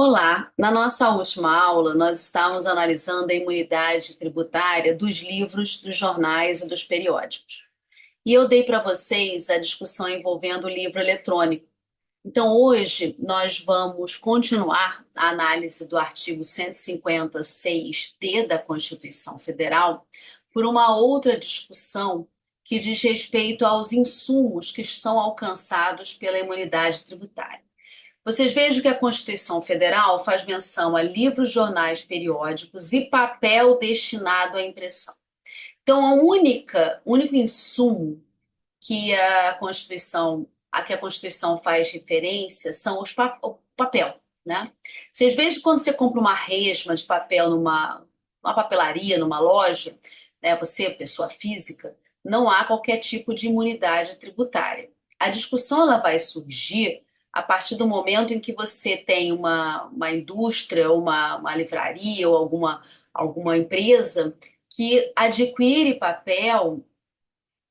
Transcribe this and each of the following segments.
Olá! Na nossa última aula, nós estávamos analisando a imunidade tributária dos livros, dos jornais e dos periódicos. E eu dei para vocês a discussão envolvendo o livro eletrônico. Então, hoje, nós vamos continuar a análise do artigo 156-T da Constituição Federal por uma outra discussão que diz respeito aos insumos que são alcançados pela imunidade tributária. Vocês vejam que a Constituição Federal faz menção a livros, jornais, periódicos e papel destinado à impressão. Então, o único insumo que a Constituição faz referência são o papel, né? Vocês vejam que quando você compra uma resma de papel numa papelaria, numa loja, né, você, pessoa física, não há qualquer tipo de imunidade tributária. A discussão ela vai surgir a partir do momento em que você tem uma indústria, uma livraria ou alguma empresa que adquire papel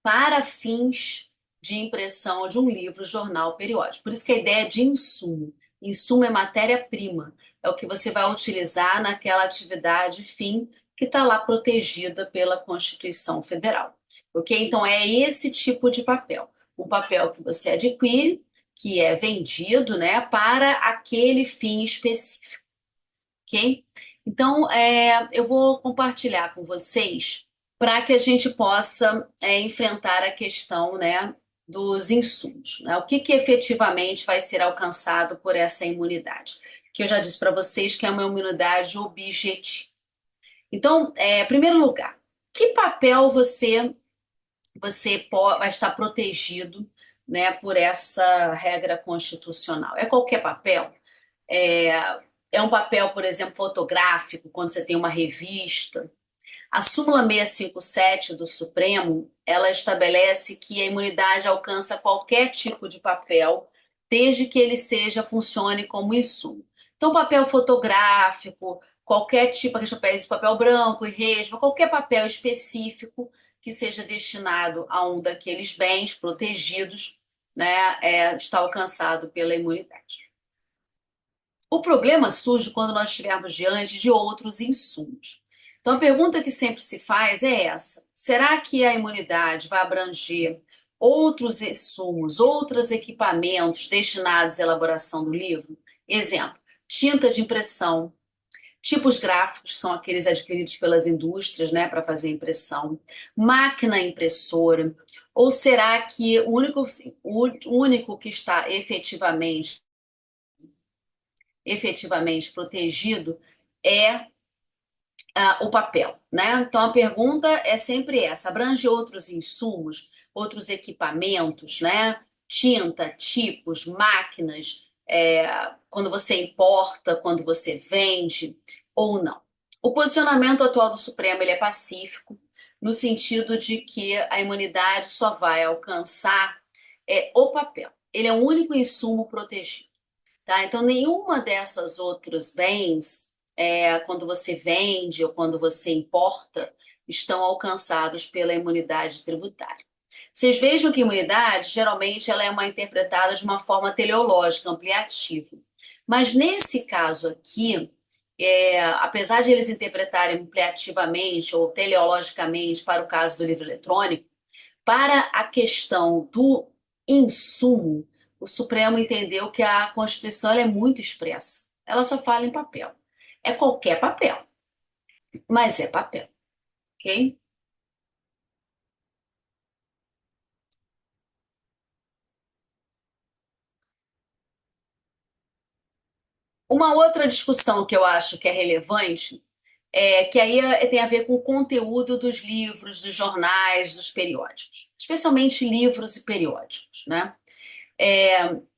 para fins de impressão de um livro, jornal, periódico. Por isso que a ideia é de insumo. Insumo é matéria-prima, é o que você vai utilizar naquela atividade fim que está lá protegida pela Constituição Federal. Ok? Então é esse tipo de papel. Um papel que você adquire, que é vendido, né, para aquele fim específico. Ok? Então, eu vou compartilhar com vocês para que a gente possa enfrentar a questão, né, dos insumos, né? O que efetivamente vai ser alcançado por essa imunidade? Que eu já disse para vocês que é uma imunidade objetiva. Então, em primeiro lugar, que papel vai estar protegido, né, por essa regra constitucional? É qualquer papel? É, é um papel, por exemplo, fotográfico, quando você tem uma revista. A súmula 657 do Supremo, ela estabelece que a imunidade alcança qualquer tipo de papel, desde que ele funcione como insumo. Então, papel fotográfico, qualquer tipo de papel branco e resma, qualquer papel específico que seja destinado a um daqueles bens protegidos, né, está alcançado pela imunidade. O problema surge quando nós estivermos diante de outros insumos. Então, a pergunta que sempre se faz é essa: será que a imunidade vai abranger outros insumos, outros equipamentos destinados à elaboração do livro? Exemplo: tinta de impressão, tipos gráficos, são aqueles adquiridos pelas indústrias, né, para fazer impressão, máquina impressora, ou será que o único que está efetivamente protegido é o papel, né? Então a pergunta é sempre essa: abrange outros insumos, outros equipamentos, né? Tinta, tipos, máquinas, quando você importa, quando você vende ou não. O posicionamento atual do Supremo ele é pacífico, no sentido de que a imunidade só vai alcançar o papel. Ele é o único insumo protegido. Tá? Então, nenhuma dessas outros bens, quando você vende ou quando você importa, estão alcançados pela imunidade tributária. Vocês vejam que a imunidade, geralmente, ela é interpretada de uma forma teleológica, ampliativa. Mas nesse caso aqui, apesar de eles interpretarem ampliativamente ou teleologicamente para o caso do livro eletrônico, para a questão do insumo, o Supremo entendeu que a Constituição ela é muito expressa. Ela só fala em papel. É qualquer papel, mas é papel, ok? Uma outra discussão que eu acho que é relevante que aí tem a ver com o conteúdo dos livros, dos jornais, dos periódicos, especialmente livros e periódicos, né?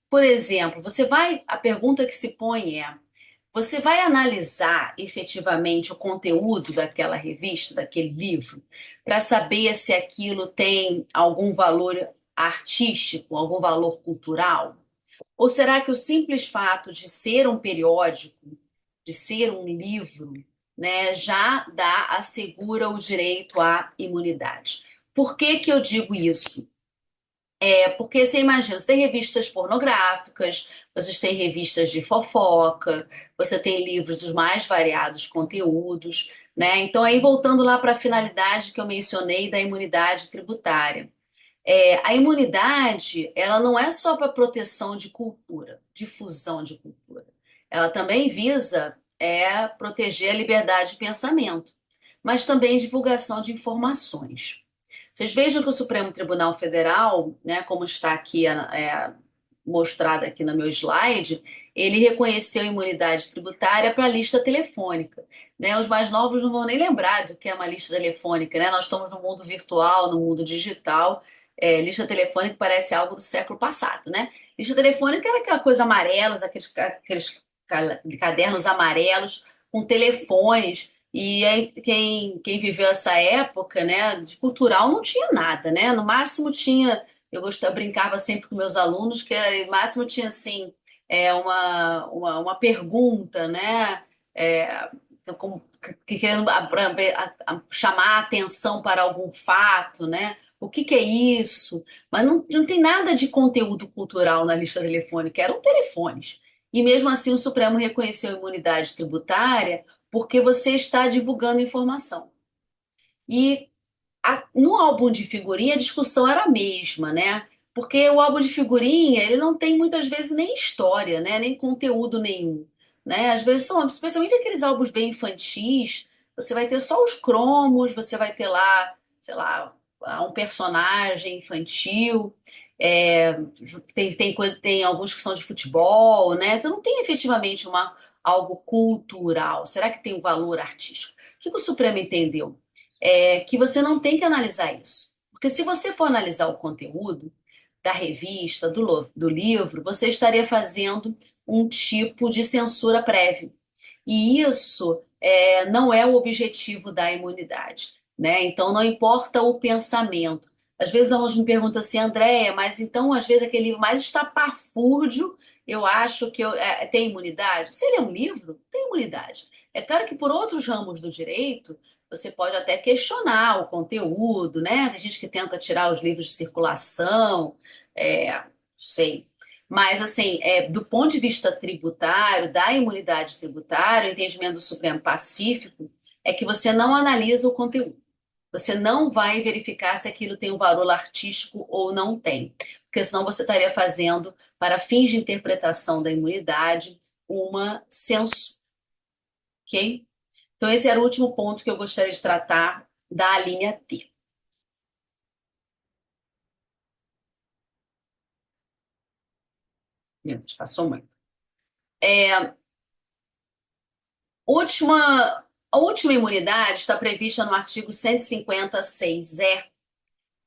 Por exemplo, a pergunta que se põe é: você vai analisar efetivamente o conteúdo daquela revista, daquele livro, para saber se aquilo tem algum valor artístico, algum valor cultural? Ou será que o simples fato de ser um periódico, de ser um livro, né, já assegura o direito à imunidade? Por que que eu digo isso? Porque você imagina, você tem revistas pornográficas, você tem revistas de fofoca, você tem livros dos mais variados conteúdos, né? Então, aí voltando lá para a finalidade que eu mencionei da imunidade tributária. A imunidade, ela não é só para proteção de cultura, difusão de cultura. Ela também visa proteger a liberdade de pensamento, mas também divulgação de informações. Vocês vejam que o Supremo Tribunal Federal, né, como está aqui mostrado aqui no meu slide, ele reconheceu imunidade tributária para a lista telefônica. Né? Os mais novos não vão nem lembrar do que é uma lista telefônica, né? Nós estamos no mundo virtual, no mundo digital. Lista telefônica parece algo do século passado, né? Lista telefônica era aquela coisa amarelas, aqueles cadernos amarelos com telefones. E aí, quem viveu essa época, né, de cultural não tinha nada, né? No máximo tinha, brincava sempre com meus alunos, que no máximo tinha assim, uma pergunta, né? É, como- querendo chamar a atenção para algum fato, né? O que que é isso? Mas não tem nada de conteúdo cultural na lista telefônica, eram telefones. E mesmo assim o Supremo reconheceu a imunidade tributária porque você está divulgando informação. E no álbum de figurinha a discussão era a mesma, né? Porque o álbum de figurinha, ele não tem muitas vezes nem história, né? Nem conteúdo nenhum, né? Às vezes são, especialmente aqueles álbuns bem infantis, você vai ter só os cromos, você vai ter lá, sei lá, um personagem infantil, é, tem alguns que são de futebol, né? Você não tem efetivamente algo cultural. Será que tem um valor artístico? O que o Supremo entendeu? Que você não tem que analisar isso. Porque se você for analisar o conteúdo da revista, do livro, você estaria fazendo um tipo de censura prévia. E isso não é o objetivo da imunidade, né? Então, não importa o pensamento. Às vezes, elas me perguntam assim, Andréia, mas então, às vezes, aquele livro mais estapafúrdio, eu acho que tem imunidade? Se ele é um livro, tem imunidade. É claro que, por outros ramos do direito, você pode até questionar o conteúdo, né? Tem gente que tenta tirar os livros de circulação, não sei. Mas, assim, do ponto de vista tributário, da imunidade tributária, o entendimento do Supremo Pacífico é que você não analisa o conteúdo. Você não vai verificar se aquilo tem um valor artístico ou não tem. Porque senão você estaria fazendo, para fins de interpretação da imunidade, uma censura, ok? Então, esse era o último ponto que eu gostaria de tratar da linha T. Meu Deus, passou muito. É, a última imunidade está prevista no artigo 156-E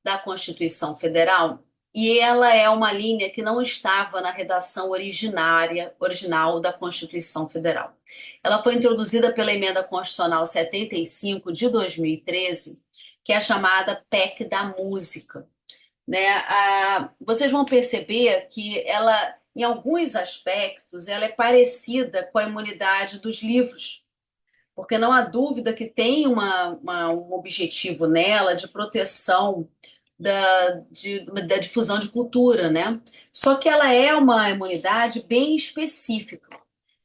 da Constituição Federal, e ela é uma linha que não estava na redação original da Constituição Federal. Ela foi introduzida pela Emenda Constitucional 75 de 2013, que é a chamada PEC da Música, né? Vocês vão perceber que ela, em alguns aspectos, ela é parecida com a imunidade dos livros, porque não há dúvida que tem um objetivo nela de proteção da difusão de cultura, né? Só que ela é uma imunidade bem específica.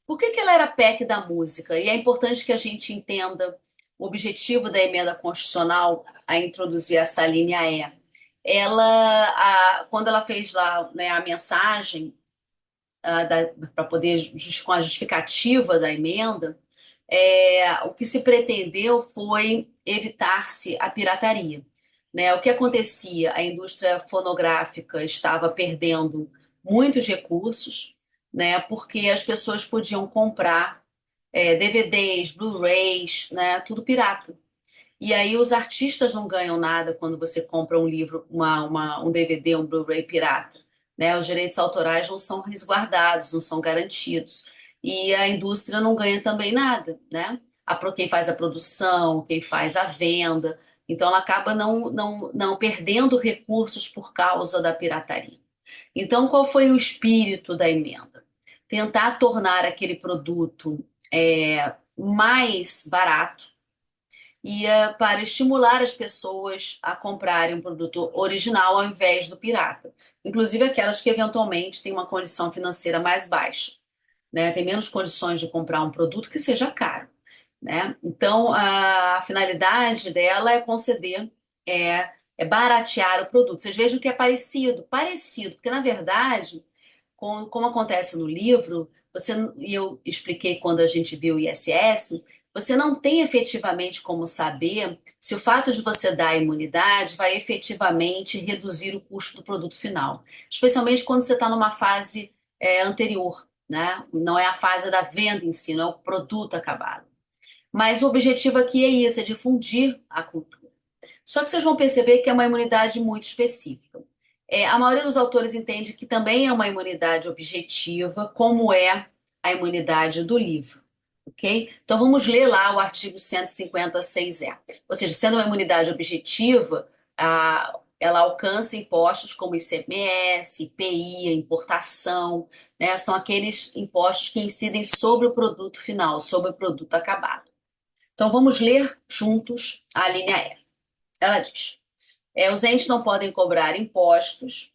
Por que que ela era PEC da música? E é importante que a gente entenda o objetivo da emenda constitucional a introduzir essa linha quando ela fez lá, né, a mensagem para poder, com a justificativa da emenda, o que se pretendeu foi evitar-se a pirataria. Né? O que acontecia? A indústria fonográfica estava perdendo muitos recursos, né? Porque as pessoas podiam comprar DVDs, Blu-rays, né? Tudo pirata. E aí os artistas não ganham nada quando você compra um livro, um DVD, um Blu-ray pirata, né? Os direitos autorais não são resguardados, não são garantidos. E a indústria não ganha também nada, né? Quem faz a produção, quem faz a venda. Então ela acaba não perdendo recursos por causa da pirataria. Então, qual foi o espírito da emenda? Tentar tornar aquele produto mais barato e para estimular as pessoas a comprarem um produto original ao invés do pirata, inclusive aquelas que eventualmente têm uma condição financeira mais baixa, né? Tem menos condições de comprar um produto que seja caro, né? Então, a finalidade dela é conceder, é baratear o produto. Vocês vejam que é parecido, porque na verdade, como acontece no livro, e eu expliquei quando a gente viu o ISS, você não tem efetivamente como saber se o fato de você dar a imunidade vai efetivamente reduzir o custo do produto final, especialmente quando você está numa fase anterior, né? Não é a fase da venda em si, não é o produto acabado. Mas o objetivo aqui é isso, é difundir a cultura. Só que vocês vão perceber que é uma imunidade muito específica. A maioria dos autores entende que também é uma imunidade objetiva, como é a imunidade do livro, ok? Então vamos ler lá o artigo 156-E. Ou seja, sendo uma imunidade objetiva, ela alcança impostos como ICMS, IPI, a importação, né? São aqueles impostos que incidem sobre o produto final, sobre o produto acabado. Então vamos ler juntos a linha E. Ela diz: os entes não podem cobrar impostos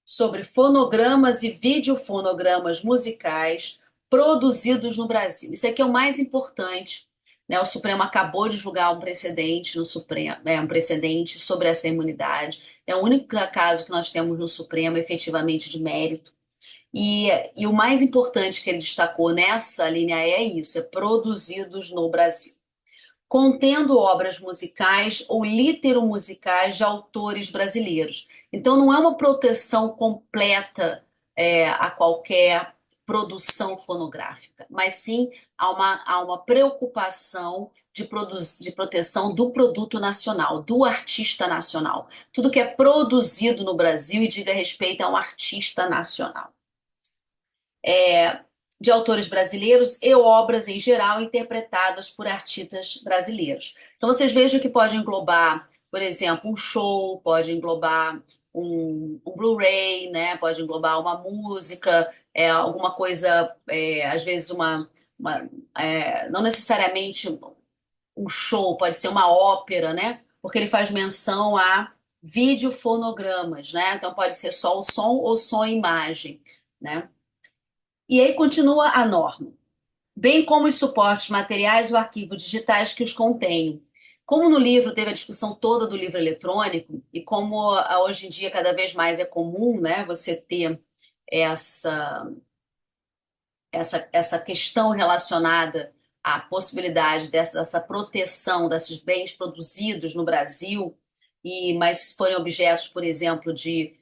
sobre fonogramas e videofonogramas musicais produzidos no Brasil. Isso aqui é o mais importante, né? O Supremo acabou de julgar um precedente no Supremo, um precedente sobre essa imunidade. É o único caso que nós temos no Supremo efetivamente de mérito. E o mais importante que ele destacou nessa linha é isso: é produzidos no Brasil, contendo obras musicais ou literomusicais de autores brasileiros. Então, não é uma proteção completa a qualquer produção fonográfica, mas sim há uma preocupação de proteção do produto nacional, do artista nacional. Tudo que é produzido no Brasil e diga respeito a um artista nacional. De autores brasileiros e obras em geral interpretadas por artistas brasileiros. Então vocês vejam que pode englobar, por exemplo, um show, pode englobar um Blu-ray, né? Pode englobar uma música, alguma coisa, às vezes não necessariamente um show, pode ser uma ópera, né? Porque ele faz menção a videofonogramas, né? Então pode ser só o som ou som e imagem, né? E aí continua a norma, bem como os suportes materiais ou arquivos digitais que os contenham. Como no livro teve a discussão toda do livro eletrônico, e como hoje em dia cada vez mais é comum, né, você ter essa, essa questão relacionada à possibilidade dessa proteção desses bens produzidos no Brasil, mas se forem objetos, por exemplo, de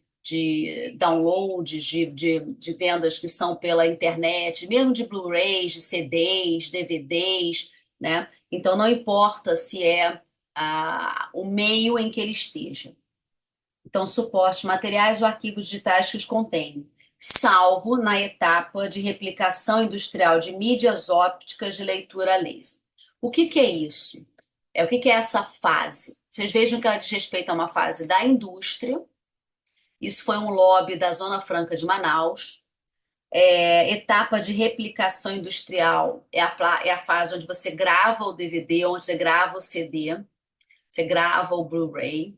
downloads, de vendas que são pela internet, mesmo de Blu-rays, de CDs, DVDs, né? Então não importa se é o meio em que ele esteja. Então, suportes materiais ou arquivos digitais que os contêm, salvo na etapa de replicação industrial de mídias ópticas de leitura a laser. O que que é isso? O que que é essa fase? Vocês vejam que ela diz respeito a uma fase da indústria. Isso foi um lobby da Zona Franca de Manaus. Etapa de replicação industrial é a fase onde você grava o DVD, onde você grava o CD, você grava o Blu-ray,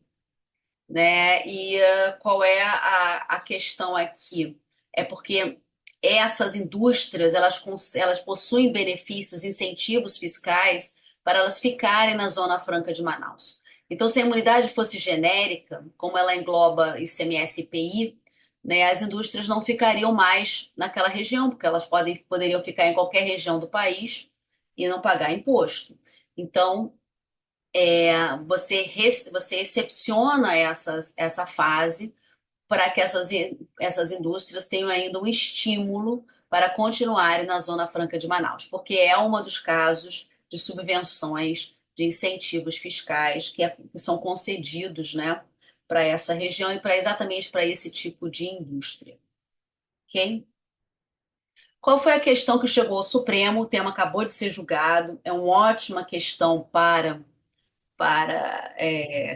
né? E qual é a questão aqui? É porque essas indústrias elas possuem benefícios, incentivos fiscais para elas ficarem na Zona Franca de Manaus. Então, se a imunidade fosse genérica, como ela engloba ICMS e IPI, né, as indústrias não ficariam mais naquela região, porque elas poderiam ficar em qualquer região do país e não pagar imposto. Então, você excepciona essa fase para que essas indústrias tenham ainda um estímulo para continuarem na Zona Franca de Manaus, porque é um dos casos de subvenções, de incentivos fiscais que são concedidos, né, para essa região e exatamente para esse tipo de indústria. Ok? Qual foi a questão que chegou ao Supremo? O tema acabou de ser julgado, é uma ótima questão para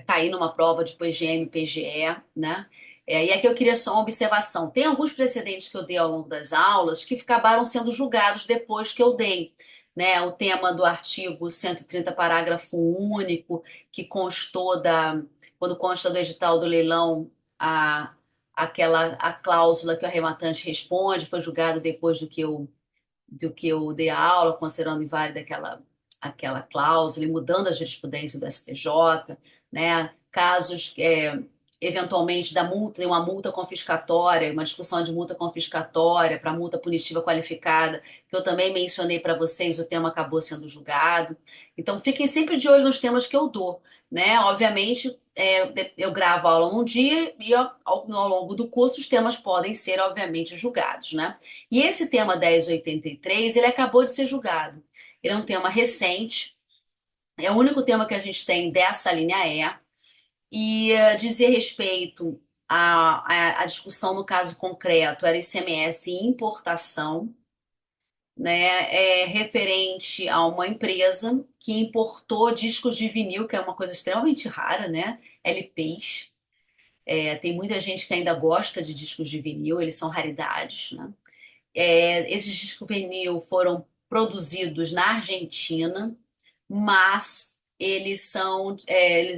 cair numa prova de PGM, PGE, né? E aqui eu queria só uma observação. Tem alguns precedentes que eu dei ao longo das aulas que acabaram sendo julgados depois que eu dei, né? O tema do artigo 130, parágrafo único, que constou quando consta do edital do leilão, a, a cláusula que o arrematante responde, foi julgado depois do que eu dei a aula, considerando inválida aquela cláusula e mudando a jurisprudência do STJ, né? Casos, eventualmente, da multa, uma multa confiscatória, uma discussão de multa confiscatória para multa punitiva qualificada, que eu também mencionei para vocês, o tema acabou sendo julgado. Então, fiquem sempre de olho nos temas que eu dou, né? Obviamente, eu gravo a aula num dia e ao longo do curso os temas podem ser, obviamente, julgados, né? E esse tema 1083, ele acabou de ser julgado. Ele é um tema recente, é o único tema que a gente tem dessa linha E dizia respeito à discussão no caso concreto, era ICMS e importação, né, referente a uma empresa que importou discos de vinil, que é uma coisa extremamente rara, né, LPs. Tem muita gente que ainda gosta de discos de vinil, eles são raridades, né? Esses discos vinil foram produzidos na Argentina, mas eles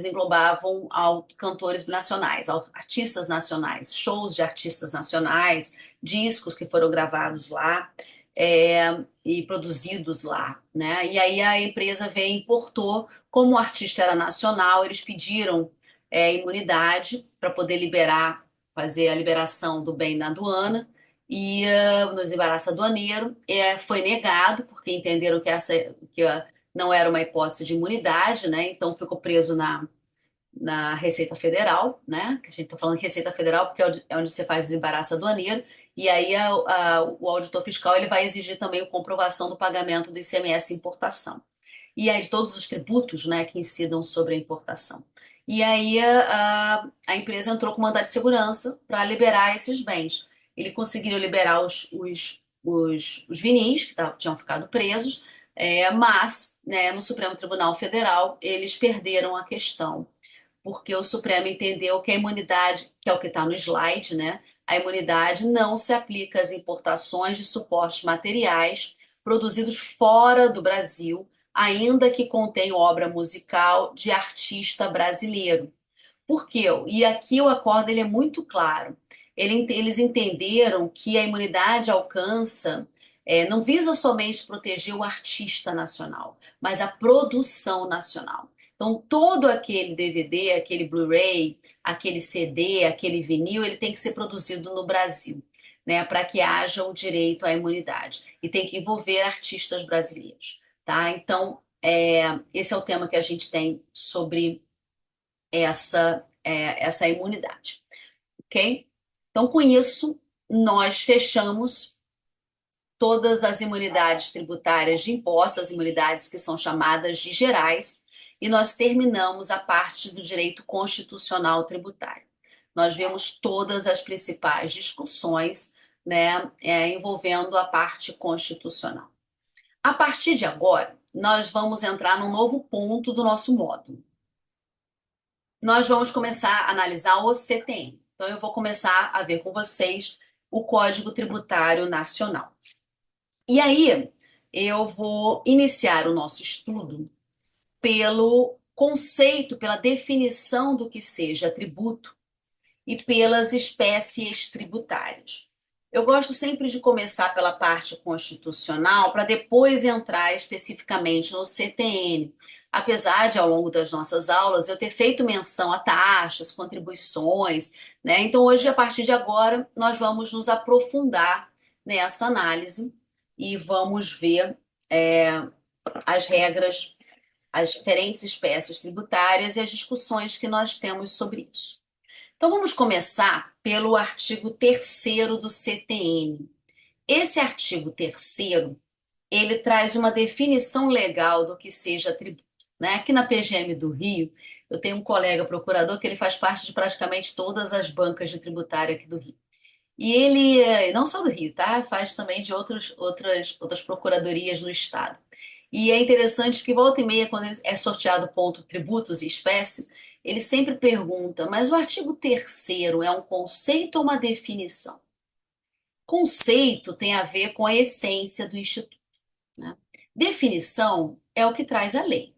englobavam cantores nacionais, artistas nacionais, shows de artistas nacionais, discos que foram gravados lá, e produzidos lá, né? E aí a empresa veio e importou, como o artista era nacional, eles pediram imunidade para poder fazer a liberação do bem na aduana e no desembaraço aduaneiro, foi negado porque entenderam que não era uma hipótese de imunidade, né? Então ficou preso na Receita Federal, né? Que a gente está falando de Receita Federal porque é onde você faz desembaraço aduaneiro. E aí o auditor fiscal ele vai exigir também a comprovação do pagamento do ICMS importação. E aí de todos os tributos, né, que incidam sobre a importação. E aí a empresa entrou com mandado de segurança para liberar esses bens. Ele conseguiu liberar os vinis que tinham ficado presos, mas, né, no Supremo Tribunal Federal eles perderam a questão, porque o Supremo entendeu que a imunidade, que é o que está no slide, né, a imunidade não se aplica às importações de suportes materiais produzidos fora do Brasil, ainda que contenham obra musical de artista brasileiro. Por quê? E aqui o acordo ele é muito claro. Eles entenderam que a imunidade alcança, não visa somente proteger o artista nacional, mas a produção nacional. Então, todo aquele DVD, aquele Blu-ray, aquele CD, aquele vinil, ele tem que ser produzido no Brasil, né, para que haja o direito à imunidade. E tem que envolver artistas brasileiros, tá? Então, esse é o tema que a gente tem sobre essa imunidade, ok? Então, com isso, nós fechamos todas as imunidades tributárias de impostos, as imunidades que são chamadas de gerais, e nós terminamos a parte do direito constitucional tributário. Nós vemos todas as principais discussões, né, envolvendo a parte constitucional. A partir de agora, nós vamos entrar num novo ponto do nosso módulo. Nós vamos começar a analisar o CTN. Então, eu vou começar a ver com vocês o Código Tributário Nacional. E aí, eu vou iniciar o nosso estudo pelo conceito, pela definição do que seja tributo e pelas espécies tributárias. Eu gosto sempre de começar pela parte constitucional para depois entrar especificamente no CTN. Apesar de, ao longo das nossas aulas, eu ter feito menção a taxas, contribuições, né? Então, hoje, a partir de agora, nós vamos nos aprofundar nessa análise e vamos ver as regras, as diferentes espécies tributárias e as discussões que nós temos sobre isso. Então, vamos começar pelo artigo 3º do CTN. Esse artigo 3º, ele traz uma definição legal do que seja tributo, né? Aqui na PGM do Rio, eu tenho um colega procurador que ele faz parte de praticamente todas as bancas de tributário aqui do Rio. E ele, não só do Rio, tá? Faz também de outras procuradorias no estado. E é interessante que volta e meia, quando é sorteado o ponto tributos e espécie, ele sempre pergunta, mas o artigo 3º é um conceito ou uma definição? Conceito tem a ver com a essência do instituto, né? Definição é o que traz a lei.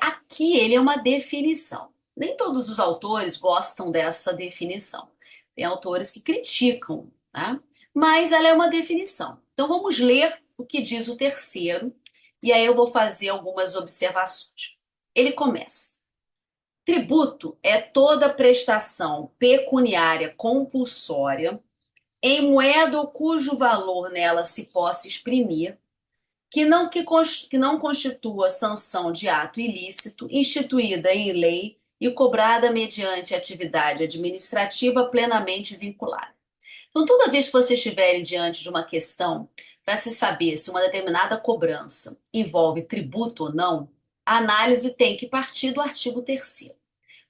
Aqui ele é uma definição. Nem todos os autores gostam dessa definição. Tem autores que criticam, tá? Mas ela é uma definição. Então vamos ler o que diz o terceiro, e aí eu vou fazer algumas observações. Ele começa. Tributo é toda prestação pecuniária compulsória em moeda ou cujo valor nela se possa exprimir, que não constitua sanção de ato ilícito, instituída em lei e cobrada mediante atividade administrativa plenamente vinculada. Então, toda vez que vocês estiverem diante de uma questão para se saber se uma determinada cobrança envolve tributo ou não, a análise tem que partir do artigo 3º.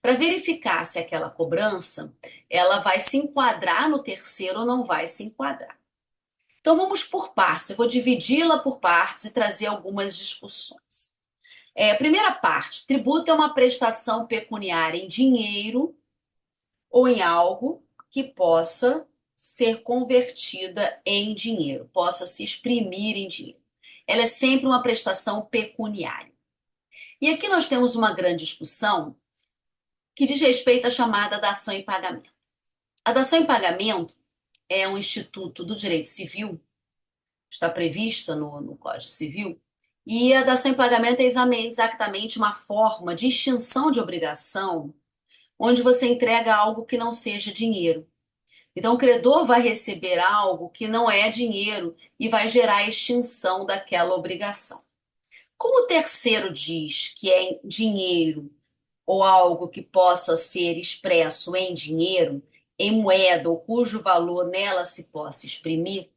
Para verificar se aquela cobrança ela vai se enquadrar no terceiro ou não vai se enquadrar. Então vamos por partes, eu vou dividi-la por partes e trazer algumas discussões. Primeira parte, tributo é uma prestação pecuniária em dinheiro ou em algo que possa ser convertida em dinheiro, possa se exprimir em dinheiro. Ela é sempre uma prestação pecuniária. E aqui nós temos uma grande discussão que diz respeito à chamada dação em pagamento. A dação em pagamento é um instituto do direito civil, está prevista no Código Civil, e a dação em pagamento é exatamente uma forma de extinção de obrigação, onde você entrega algo que não seja dinheiro. Então, o credor vai receber algo que não é dinheiro e vai gerar a extinção daquela obrigação. Como o terceiro diz que é dinheiro ou algo que possa ser expresso em dinheiro, em moeda ou cujo valor nela se possa exprimir,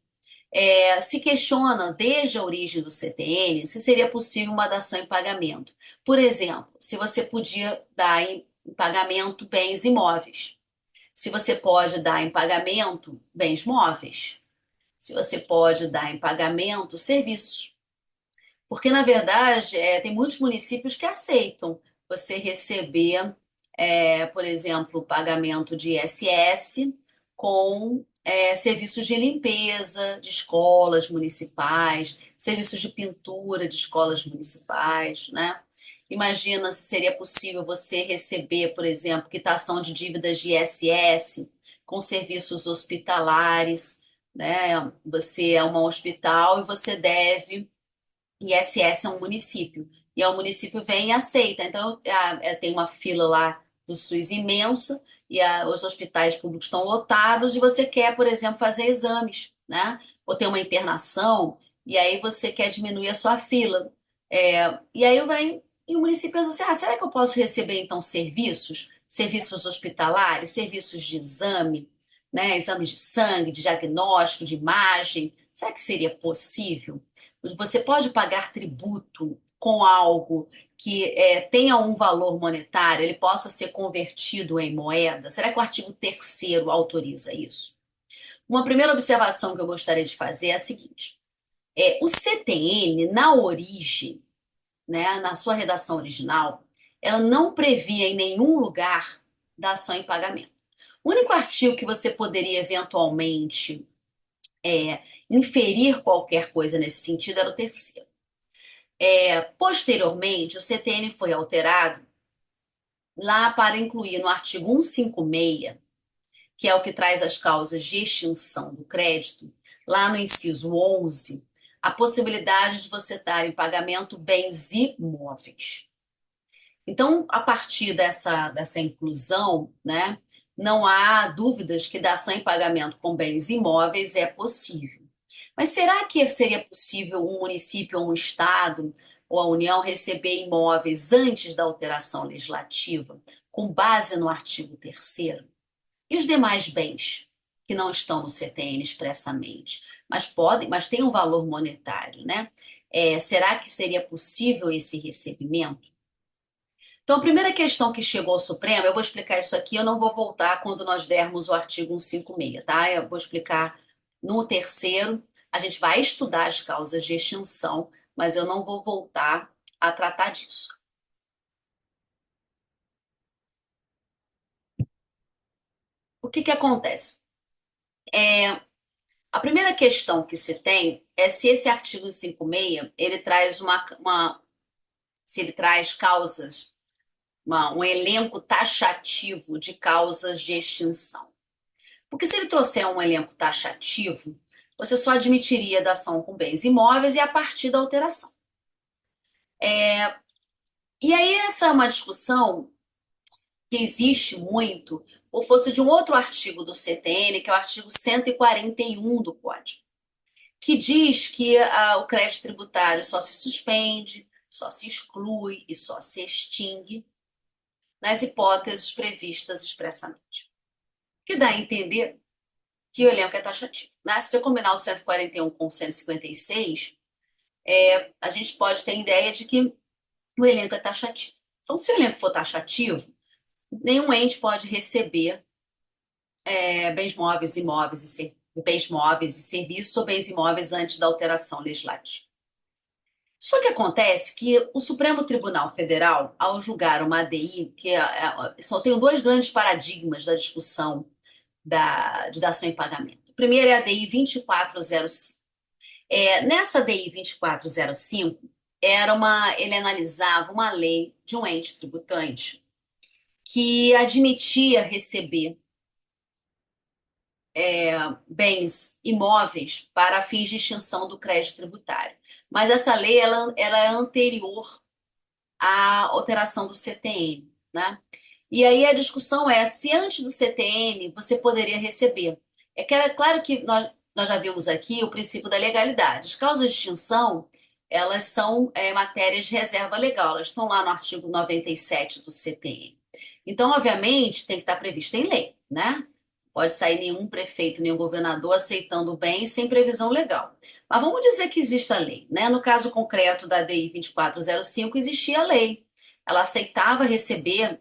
se questiona desde a origem do CTN se seria possível uma dação em pagamento. Por exemplo, se você podia dar em pagamento bens imóveis, se você pode dar em pagamento bens móveis, se você pode dar em pagamento serviços. Porque, na verdade, tem muitos municípios que aceitam você receber, por exemplo, o pagamento de ISS com serviços de limpeza de escolas municipais, serviços de pintura de escolas municipais, né? Imagina se seria possível você receber, por exemplo, quitação de dívidas de ISS com serviços hospitalares, né? Você é um hospital e você deve ISS é um município. E aí o município vem e aceita. Então, tem uma fila lá do SUS imensa, e os hospitais públicos estão lotados, e você quer, por exemplo, fazer exames, né? Ou ter uma internação, e aí você quer diminuir a sua fila. E aí vem, e o município pensa assim: será que eu posso receber, então, serviços? Serviços hospitalares, serviços de exame, né? Exames de sangue, de diagnóstico, de imagem. Será que seria possível? Você pode pagar tributo com algo que tenha um valor monetário, ele possa ser convertido em moeda? Será que o artigo 3º autoriza isso? Uma primeira observação que eu gostaria de fazer é a seguinte: o CTN, na origem, né, na sua redação original, ela não previa em nenhum lugar dação em pagamento. O único artigo que você poderia eventualmente inferir qualquer coisa nesse sentido era o terceiro. Posteriormente, o CTN foi alterado lá para incluir no artigo 156, que é o que traz as causas de extinção do crédito, lá no inciso 11, a possibilidade de você dar em pagamento bens imóveis. Então, a partir dessa inclusão, né, não há dúvidas que dação em pagamento com bens imóveis é possível. Mas será que seria possível um município ou um estado ou a União receber imóveis antes da alteração legislativa, com base no artigo 3º? E os demais bens que não estão no CTN expressamente, mas podem, mas têm um valor monetário, né? Será que seria possível esse recebimento? Então, a primeira questão que chegou ao Supremo, eu vou explicar isso aqui, eu não vou voltar quando nós dermos o artigo 156, tá? Eu vou explicar no terceiro, a gente vai estudar as causas de extinção, mas eu não vou voltar a tratar disso. O que que acontece? A primeira questão que se tem é se esse artigo 56 ele traz se ele traz causas, um elenco taxativo de causas de extinção. Porque se ele trouxer um elenco taxativo, você só admitiria dação com bens imóveis e a partir da alteração. E aí essa é uma discussão que existe muito por força de um outro artigo do CTN, que é o artigo 141 do Código, que diz que o crédito tributário só se suspende, só se exclui e só se extingue nas hipóteses previstas expressamente. Que dá a entender que o elenco é taxativo. Né? Se você combinar o 141 com o 156, a gente pode ter ideia de que o elenco é taxativo. Então, se o elenco for taxativo, nenhum ente pode receber bens móveis, bens móveis e serviços ou bens imóveis antes da alteração legislativa. Só que acontece que o Supremo Tribunal Federal, ao julgar uma ADI, só tem dois grandes paradigmas da discussão de dação em pagamento. O primeiro é a ADI 2405. Nessa ADI 2405, ele analisava uma lei de um ente tributante que admitia receber bens imóveis para fins de extinção do crédito tributário. Mas essa lei ela é anterior à alteração do CTN, né? E aí a discussão é se antes do CTN você poderia receber. Claro que nós já vimos aqui o princípio da legalidade. As causas de extinção, elas são matérias de reserva legal, elas estão lá no artigo 97 do CTN. Então, obviamente, tem que estar previsto em lei, né? Pode sair nenhum prefeito, nenhum governador aceitando o bem sem previsão legal. Mas vamos dizer que existe a lei, né? No caso concreto da DI 2405, existia a lei. Ela aceitava receber,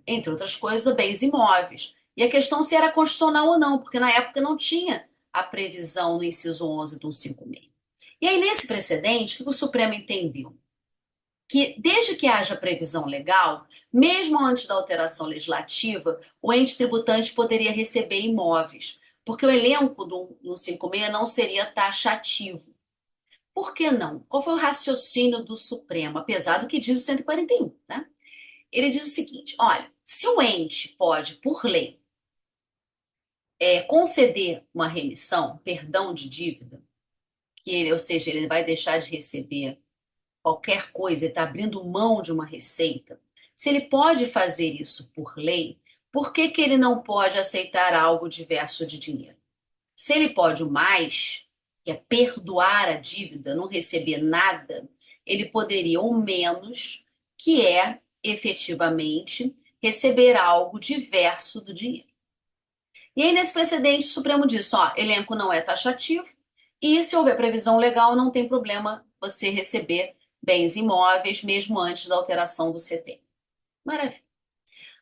entre outras coisas, bens imóveis. E a questão se era constitucional ou não, porque na época não tinha a previsão no inciso 11 do 156. E aí, nesse precedente, o que o Supremo entendeu? Que desde que haja previsão legal, mesmo antes da alteração legislativa, o ente tributante poderia receber imóveis, porque o elenco do 156 não seria taxativo. Por que não? Qual foi o raciocínio do Supremo, apesar do que diz o 141, né? Ele diz o seguinte: olha, se o ente pode, por lei, conceder uma remissão, perdão de dívida, ou seja, ele vai deixar de receber qualquer coisa, ele está abrindo mão de uma receita. Se ele pode fazer isso por lei, por que que ele não pode aceitar algo diverso de dinheiro? Se ele pode o mais, que é perdoar a dívida, não receber nada, ele poderia o menos, que é efetivamente receber algo diverso do dinheiro. E aí, nesse precedente, o Supremo diz: ó, elenco não é taxativo, e se houver previsão legal, não tem problema você receber bens imóveis, mesmo antes da alteração do CT. Maravilha.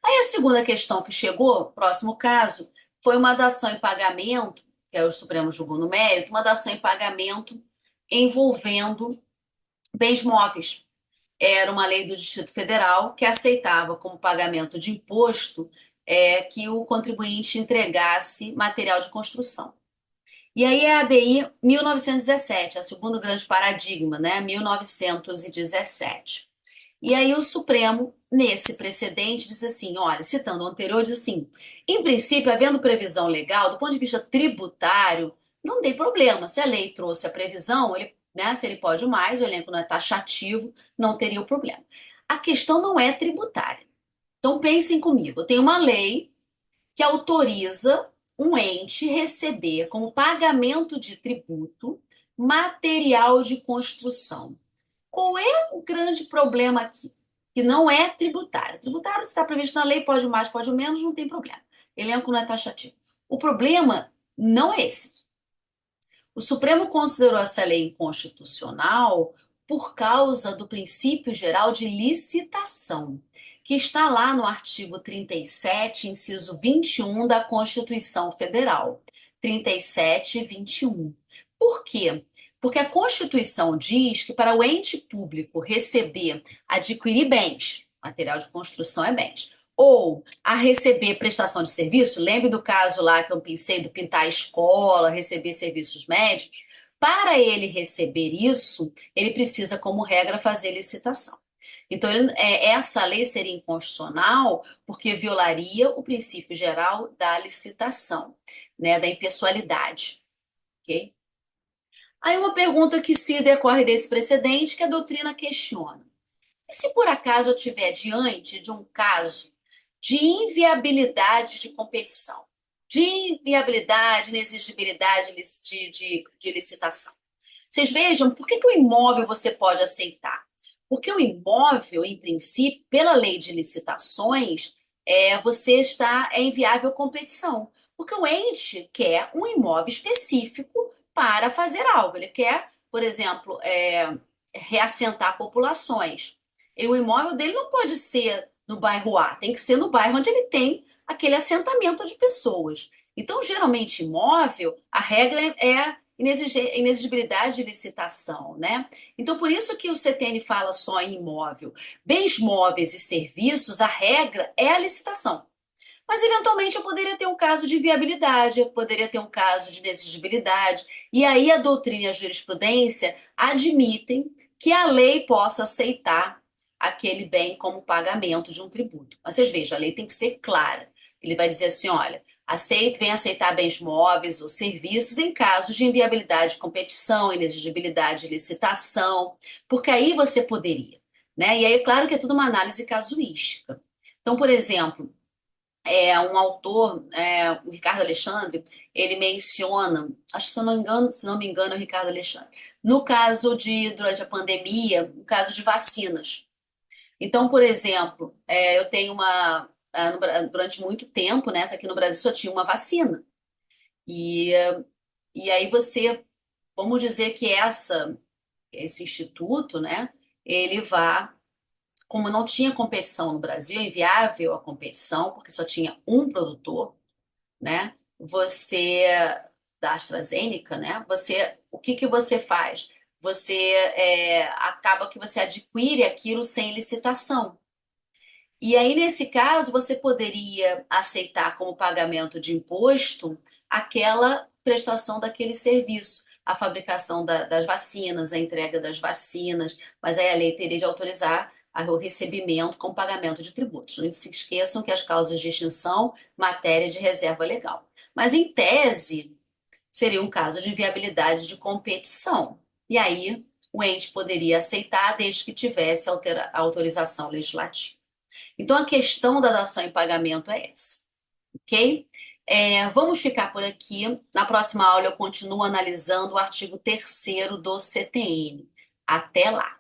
Aí a segunda questão que chegou, próximo caso, foi uma dação em pagamento, que o Supremo julgou no mérito, uma dação em pagamento envolvendo bens móveis. Era uma lei do Distrito Federal que aceitava como pagamento de imposto que o contribuinte entregasse material de construção. E aí é a ADI 1917, a segundo grande paradigma, né? 1917. E aí o Supremo, nesse precedente, diz assim, olha, citando o anterior, diz assim, em princípio, havendo previsão legal, do ponto de vista tributário, não tem problema. Se a lei trouxe a previsão, né, se ele pode mais, o elenco não é taxativo, não teria o problema. A questão não é tributária. Então pensem comigo, tem uma lei que autoriza um ente receber como pagamento de tributo material de construção. Qual é o grande problema aqui? Que não é tributário. Tributário, se está previsto na lei, pode mais, pode menos, não tem problema. Elenco não é taxativo. O problema não é esse. O Supremo considerou essa lei inconstitucional por causa do princípio geral de licitação, que está lá no artigo 37, inciso 21 da Constituição Federal. 37 e 21. Por quê? Porque a Constituição diz que para o ente público receber, adquirir bens, material de construção é bens, ou a receber prestação de serviço, lembre do caso lá que eu pensei do pintar a escola, receber serviços médicos. Para ele receber isso, ele precisa, como regra, fazer licitação. Então, essa lei seria inconstitucional porque violaria o princípio geral da licitação, né, da impessoalidade, ok? Aí uma pergunta que se decorre desse precedente que a doutrina questiona. E se por acaso eu estiver diante de um caso de inviabilidade de competição, de inviabilidade, inexigibilidade de licitação? Vocês vejam, por que que o imóvel você pode aceitar? Porque o imóvel, em princípio, pela lei de licitações, você está em inviável competição. Porque o ente quer um imóvel específico para fazer algo. Ele quer, por exemplo, reassentar populações. E o imóvel dele não pode ser no bairro A, tem que ser no bairro onde ele tem aquele assentamento de pessoas. Então, geralmente, imóvel, a regra é inexigibilidade de licitação, né? Então, por isso que o CTN fala só em imóvel. Bens móveis e serviços, a regra é a licitação. Mas, eventualmente, eu poderia ter um caso de viabilidade, eu poderia ter um caso de inexigibilidade, e aí a doutrina e a jurisprudência admitem que a lei possa aceitar aquele bem como pagamento de um tributo. Mas vocês vejam, a lei tem que ser clara. Ele vai dizer assim, olha, vem aceitar bens móveis ou serviços em casos de inviabilidade de competição, inexigibilidade de licitação, porque aí você poderia, né? E aí, é claro que é tudo uma análise casuística. Então, por exemplo, um autor, o Ricardo Alexandre, ele menciona, acho que se não me engano, é o Ricardo Alexandre, no caso durante a pandemia, no caso de vacinas. Então, por exemplo, eu tenho durante muito tempo, né, aqui no Brasil só tinha uma vacina. E, e aí vamos dizer que esse instituto, né, ele vá como não tinha competição no Brasil, é inviável a competição, porque só tinha um produtor, né? Da AstraZeneca, né? O que que você faz? Você acaba que você adquire aquilo sem licitação. E aí, nesse caso, você poderia aceitar como pagamento de imposto aquela prestação daquele serviço, a fabricação das vacinas, a entrega das vacinas, mas aí a lei teria de autorizar o recebimento com pagamento de tributos. Não se esqueçam que as causas de extinção, matéria de reserva legal. Mas, em tese, seria um caso de inviabilidade de competição. E aí, o ente poderia aceitar desde que tivesse autorização legislativa. Então, a questão da dação em pagamento é essa, ok? Vamos ficar por aqui. Na próxima aula, eu continuo analisando o artigo 3º do CTN. Até lá!